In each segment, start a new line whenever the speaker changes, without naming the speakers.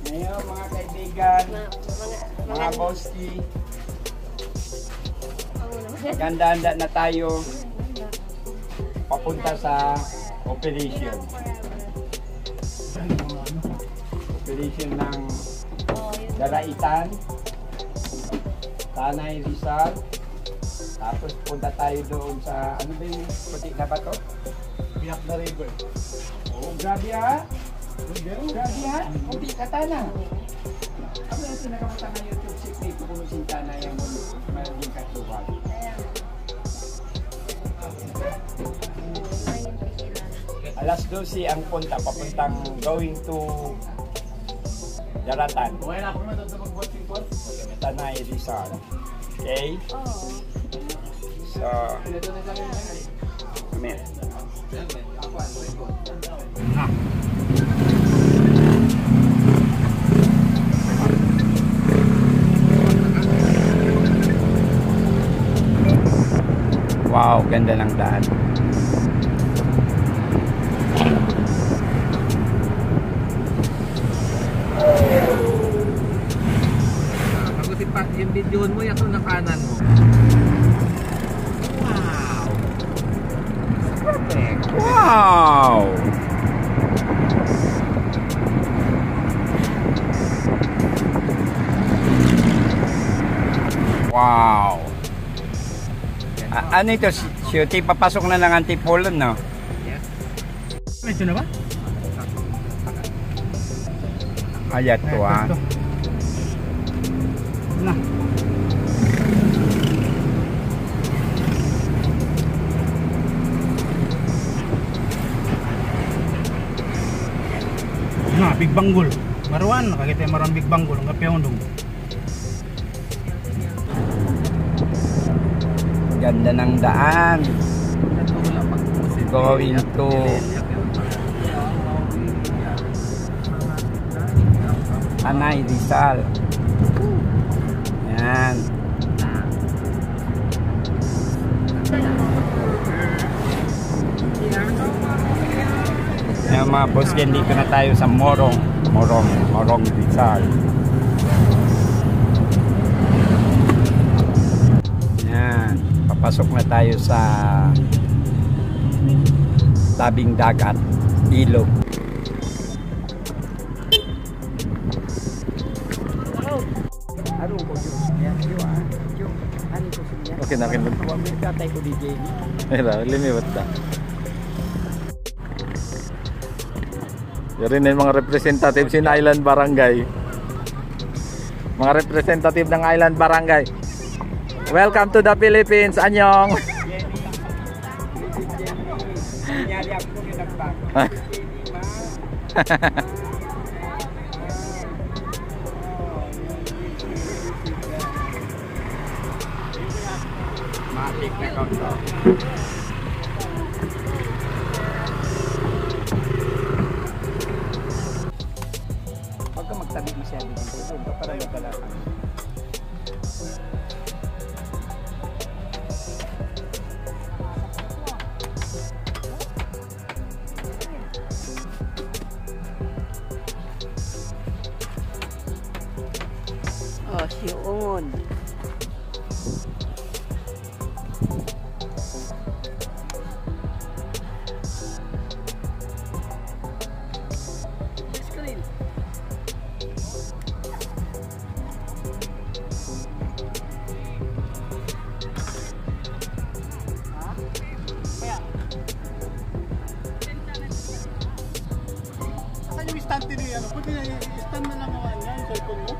Ngayon mga kaibigan, mga boski, maganda-handa na tayo papunta sa operation. Operation ng Daraitan, Tanay Rizal. Tapos punta tayo doon sa, ano ba yung putik na ba to?
Biak na river.
Oh, grabe ha? Grabe ha? Putik ka Tana. Ano yung sinagamutan ng YouTube secret kung si Tana yung maging katuwag? Alas 12 ang punta, papuntang going to Daratan.
Okay na ako naman doon sa mag-watching po.
Tanay Rizal. Okay? So, come here. Wow, ganda ng daan.
Yung video mo, yung na kanan mo. Wow! Perfect!
Wow! Wow! Ano ito? Shooty, papasok na ng antipolon, no?
Yes. Medyo na ba?
Ayat to, ha?
Na. Na, Big Banggol. Maruan, nakakita yung maruan Big Banggol. Ang kapiyong dong.
Ganda ng daan. Going to Tanay Rizal. Yan. Yan mga boss, dito na tayo sa Morong Rizal. Yan. Papasok na tayo sa tabing dagat, ilog.
Okay na kin.
Tatay ko DJ.
Ela, limiwat ta. Yun rin yung mga representative sin Island Barangay. Mga representative ng Island Barangay. Welcome to the Philippines, anyong.
Matik na konto. Huwag ka magtabi masyado dito. Doon ka para nagkalakan.
Oh, si Ungon.
Saan yung stand din ano? Pwede na stand na lang ang yan, yung cellphone mo?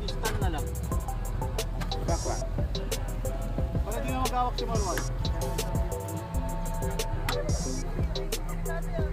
Stand na lang.
Bakwa.
Para di na mag-awak si Marwan. Stand na lang.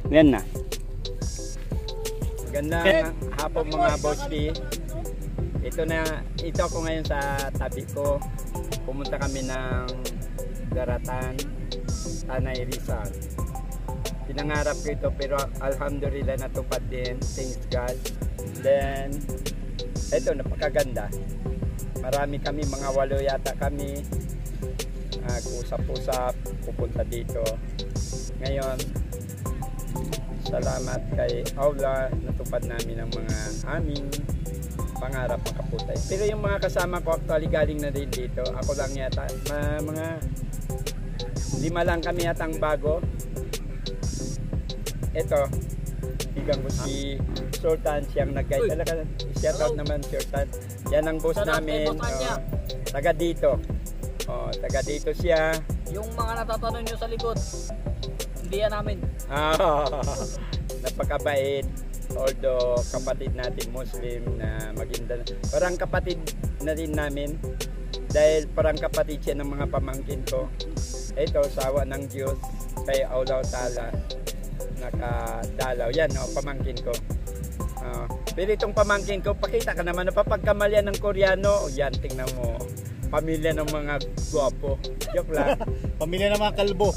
Yan na. Magandang hapon mga bossy. Ito ako ngayon sa tabi ko. Pumunta kami ng Daratan, Tanay Rizal. Pinangarap ko ito pero alhamdulillah natupad din. Thanks God. Then, ito napakaganda. Marami kami, mga 8 yata kami. Usap-usap, pupunta dito. Ngayon, salamat kay Aula, natupad namin ang mga aming pangarap makaputay. Pero yung mga kasama ko actually galing na din dito. Ako lang yata, mga 5 lang kami yatang bago. Ito, bigang ko si Sultan, siyang nag-guide. Talaga, shout out naman Sultan. Yan ang boss namin. Taga dito. Taga dito siya.
Yung mga natatanong nyo sa likod, hindi yan namin.
Napakabait. Although kapatid natin Muslim na Maguinda, parang kapatid na rin namin. Dahil parang kapatid siya ng mga pamangkin ko. Ito, sawa ng Diyos kay Aulaw Tala. Nakadalaw. Yan, pamangkin ko. Pero itong pamangkin ko, pakita ka naman, napapagkamalyan ng Koreano. Yan, tingnan mo. Pamilya ng mga gwapo. Joke lang.
Pamilya ng mga kalbo.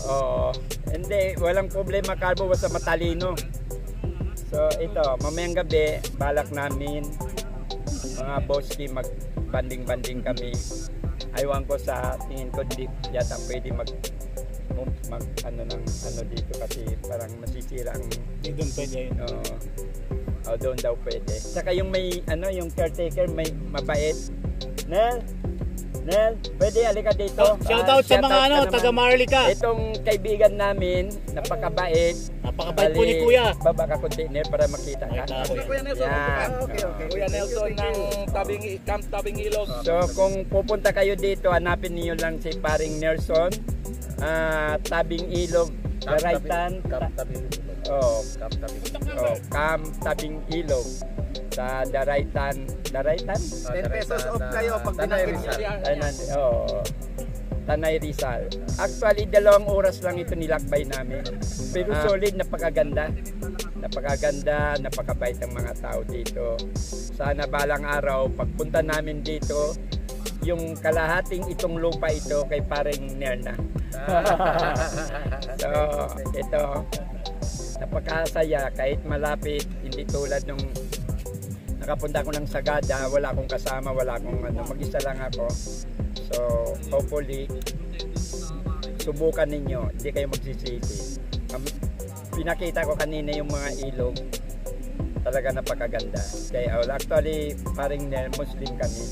Hindi, walang problema kalbo, basta matalino. So ito, mamayang gabi, balak namin mga bossy mag-banding-banding kami. Aywan ko sa tingin ko di yata pwede mag dito kasi parang masisira ang
Hindi doon pwede yun.
Doon daw pwede. Saka yung may yung caretaker may mabait. Nel, pwede halika dito.
Shout out sa mga taga Marlica.
Itong kaibigan namin, napakabait.
Napakabait po ni Kuya.
Baba ka container para makita ka.
Kuya Nelson. Okay. Kuya Nelson ng Camp Tabing Ilog.
So kung pupunta kayo dito, hanapin niyo lang si Paring Nelson. Tabing Ilog, Daraitan. Camp Tabing Ilog. Sa Daraitan. 10
pesos off kayo pag
Tanay Rizal. Actually, 2 oras lang ito nilakbay namin. Pero solid, napakaganda. Napakabait ang mga tao dito. Sana balang araw, pagpunta namin dito, yung kalahating itong lupa ito kay Paring Nerna. So, ito, napakasaya kahit malapit, hindi tulad nung nakapunta ko ng Sagada, wala akong kasama, wala akong mag-isa lang ako. So, hopefully, subukan ninyo, hindi kayo magsisisi. Pinakita ko kanina yung mga ilog, talaga napakaganda. Kaya, actually, paring Muslim kami.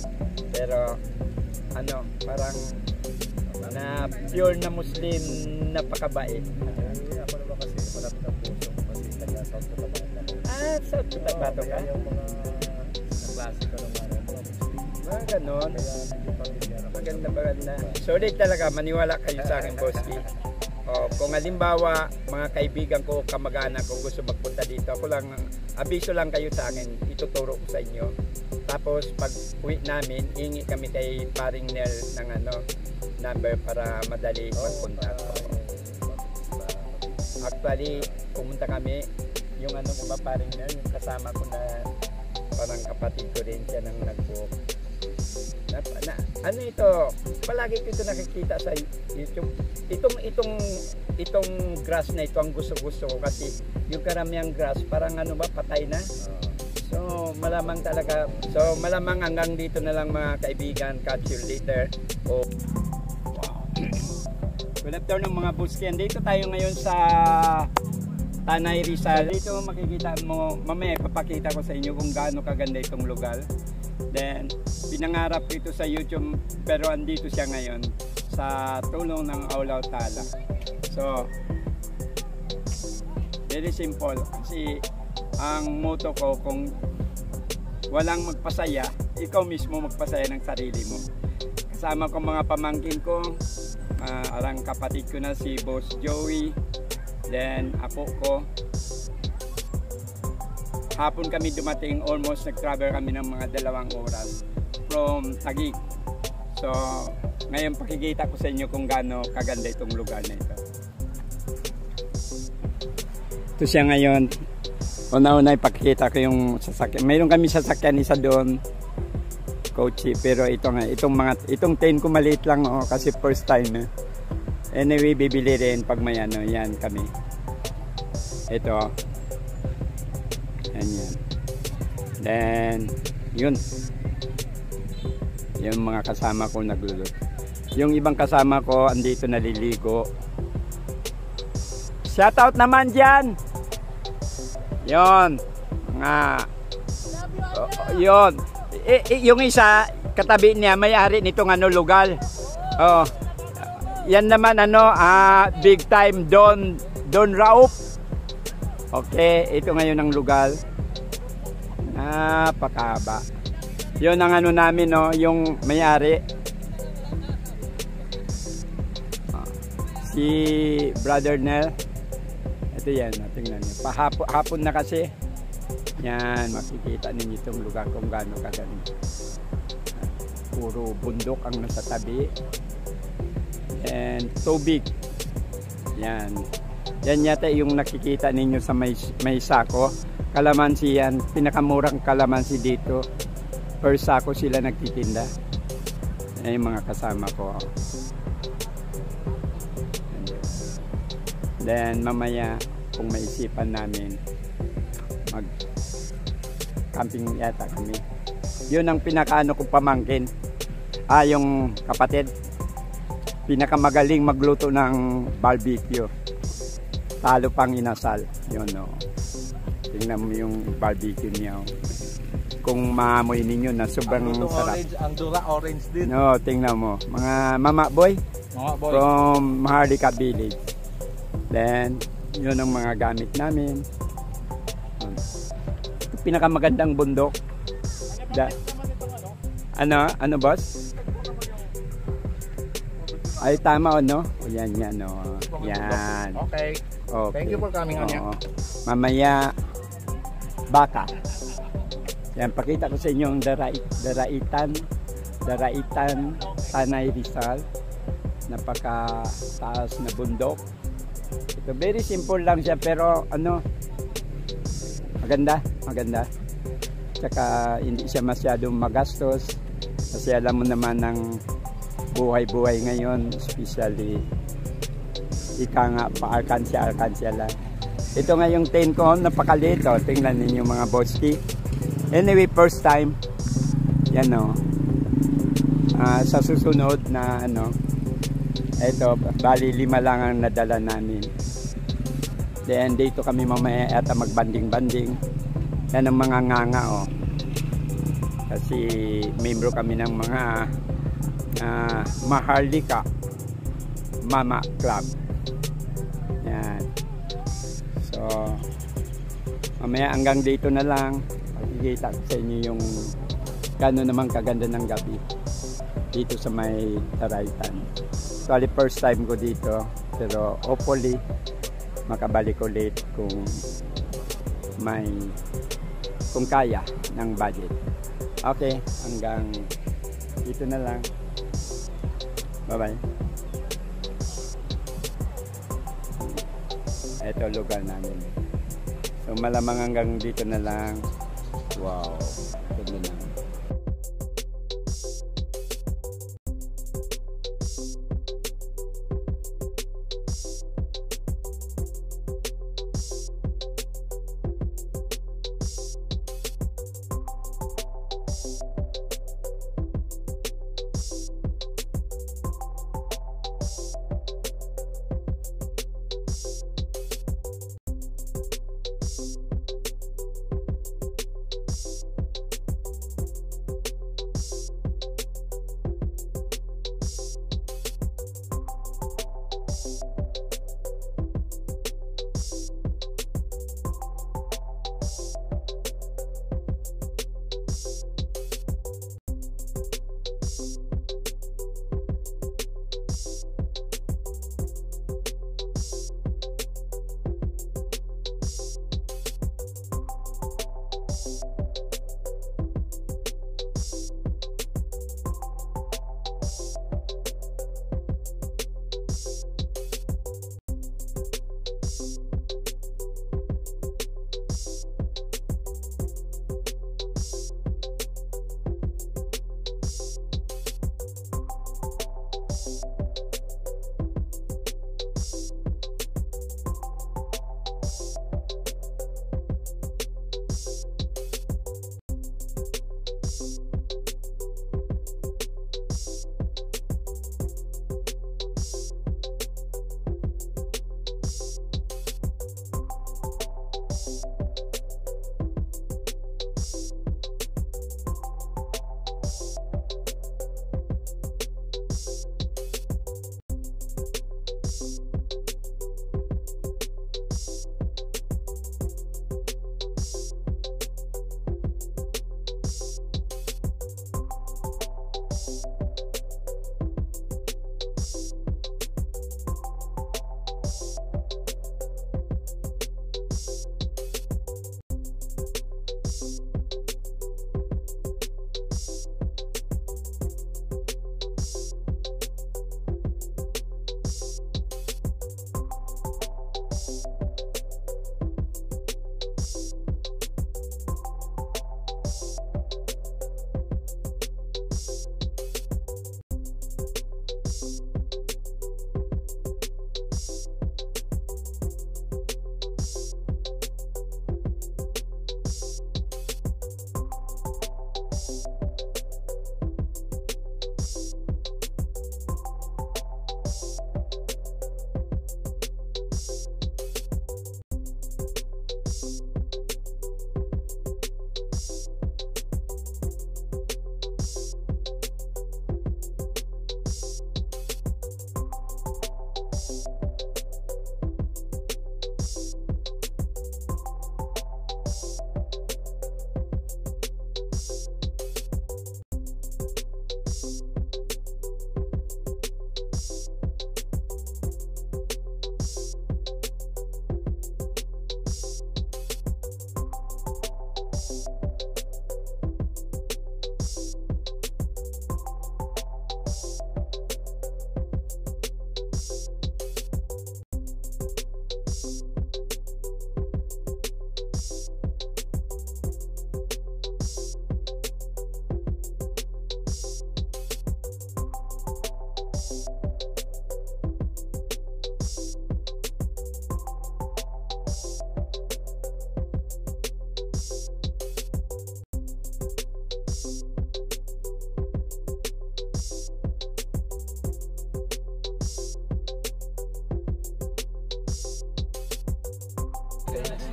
Pero, parang na pure na Muslim, napakabait.
Ako naman kasi malapit ang puso kasi taga-South Cotabato.
South Cotabato ka?
Klase ko ng mga
ganon. Maganda. Solid talaga, maniwala kayo sa akin, Bossy. Kung halimbawa, mga kaibigan ko, kamag-anak ko gusto magpunta dito, ako lang, abiso lang kayo sa akin, ituturo ko sa inyo. Tapos, pag uwi namin, hingi kami kay Paring Nel ng number para madali magpunta. Actually, pumunta kami, yung Paring Nel, yung kasama ko na parang kapatid ko rin siya nang nag-book. Ito, palagi ko ito nakikita sa YouTube. Itong grass na ito ang gusto-gusto ko kasi yung karamihang grass parang patay na. So malamang talaga. So malamang hanggang dito na lang mga kaibigan, catch you later. Wow. Good afternoon mga Busken. Dito tayo ngayon sa Tanay Rizal. Dito makikita mo, mamaya papakita ko sa inyo kung gaano kaganda itong lugar. Then, pinangarap ko ito sa YouTube pero andito siya ngayon sa tulong ng Aulaw Tala. So, very simple. Kasi ang motto ko, kung walang magpasaya, ikaw mismo magpasaya ng sarili mo. Kasama ko mga pamangkin ko, arang kapatid ko na si Boss Joey. Then, apo ko. Hapon kami dumating, almost nag-travel kami ng mga 2 oras from Taguig. So, ngayon pakikita ko sa inyo kung gaano kaganda itong lugar na ito. Ito siya ngayon. Una-una ipakita ko yung sasakyan. Mayroon kami sasakyan isa doon. Coachy. Pero ito nga, itong 10 ko maliit lang kasi first time. Anyway, bibili rin pag may ano, yan kami. Ito. Yan. Then, yun. Yung mga kasama ko nagluluto. Yung ibang kasama ko andito naliligo. Shoutout naman dyan. Yon. Mga yon. Yung isa katabi niya may-ari nitong ano lugar. Oh. Yan naman ano big time Don Raup. Okay, ito ngayon ang lugar. Napakaba. Yon ang ano namin no, yung may-ari. Si Brother Nel. Ito yan, tingnan niyo. Hapon na kasi. Yan, makikita ninyo itong lugar kung gaano kaganda. Puro bundok ang nasa tabi. And tubig. Yan. Yan yata yung nakikita ninyo sa may sako. Kalamansi yan. Pinakamurang kalamansi dito. Per sako sila nagtitinda. Yan yung mga kasama ko. Then mamaya kung maisipan namin mag camping yata kami. Yun ang pinakaano kong pamangkin. Yung kapatid. Pinakamagaling magluto ng barbecue. Talo pang inasal. Yun no. Tingnan mo yung barbecue niya. Kung maamoy ninyo na sobrang sarap.
Ang dura orange din.
No, tingnan mo. Mga mama boy. From Maharlika Village. Then, yun ang mga gamit namin. Pinakamagandang bundok. Ano boss? Ay tama no? Yan. Yan.
Okay. Thank you for coming on yan.
Mamaya baka. Yan, pakita ko sa inyo yung Daraitan, Tanay Rizal. Napaka taas na bundok. Ito very simple lang siya pero ano maganda. Tsaka hindi siya masyadong magastos kasi alam mo naman ng buhay-buhay ngayon, especially ika nga pa-alkansya lang. Ito nga yung tent ko, napakaliit tingnan ninyo mga boski. Anyway, first time yan sa susunod na ito, bali 5 lang ang nadala namin. Then dito kami mamaya ata magbanding-banding. Yan ang mga nganga kasi membro kami ng mga Maharlika Mama Club. Yan. So mamaya hanggang dito na lang. Pakikita sa inyo yung gano'n naman kaganda ng gabi dito sa may Daraitan. Actually first time ko dito pero hopefully makabalik ulit kung kaya ng budget. Okay, hanggang dito na lang. Bye bye. Ito lugar namin. So malamang hanggang dito na lang. Wow, ganda na.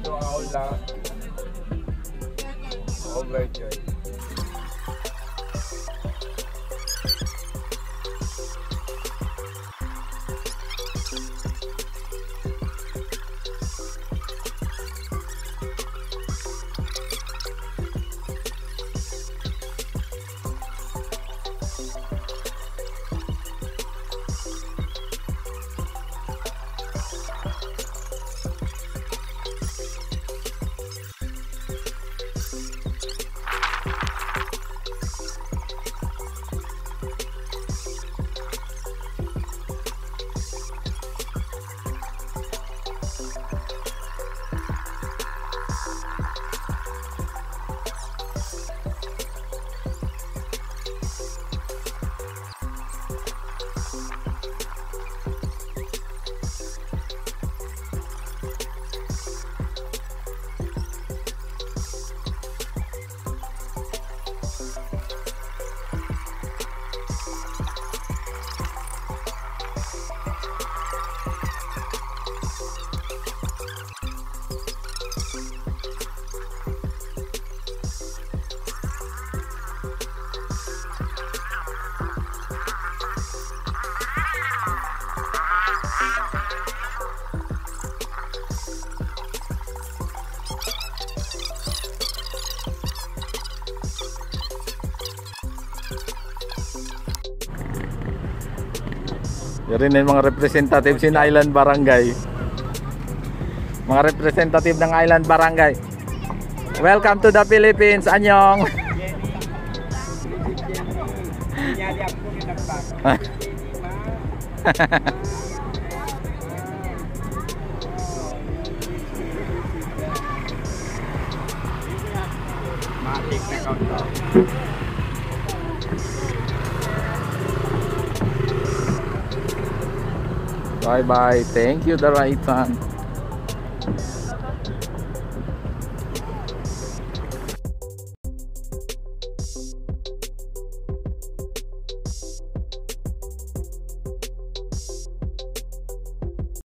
to Aula. Overjoyed.
Yun rin yung mga representative sin Island Barangay. Mga representative ng Island Barangay. Welcome to the Philippines. Anyong.
Nyari ako ginagpak. Matik na countdown.
Bye bye. Thank you, the right one.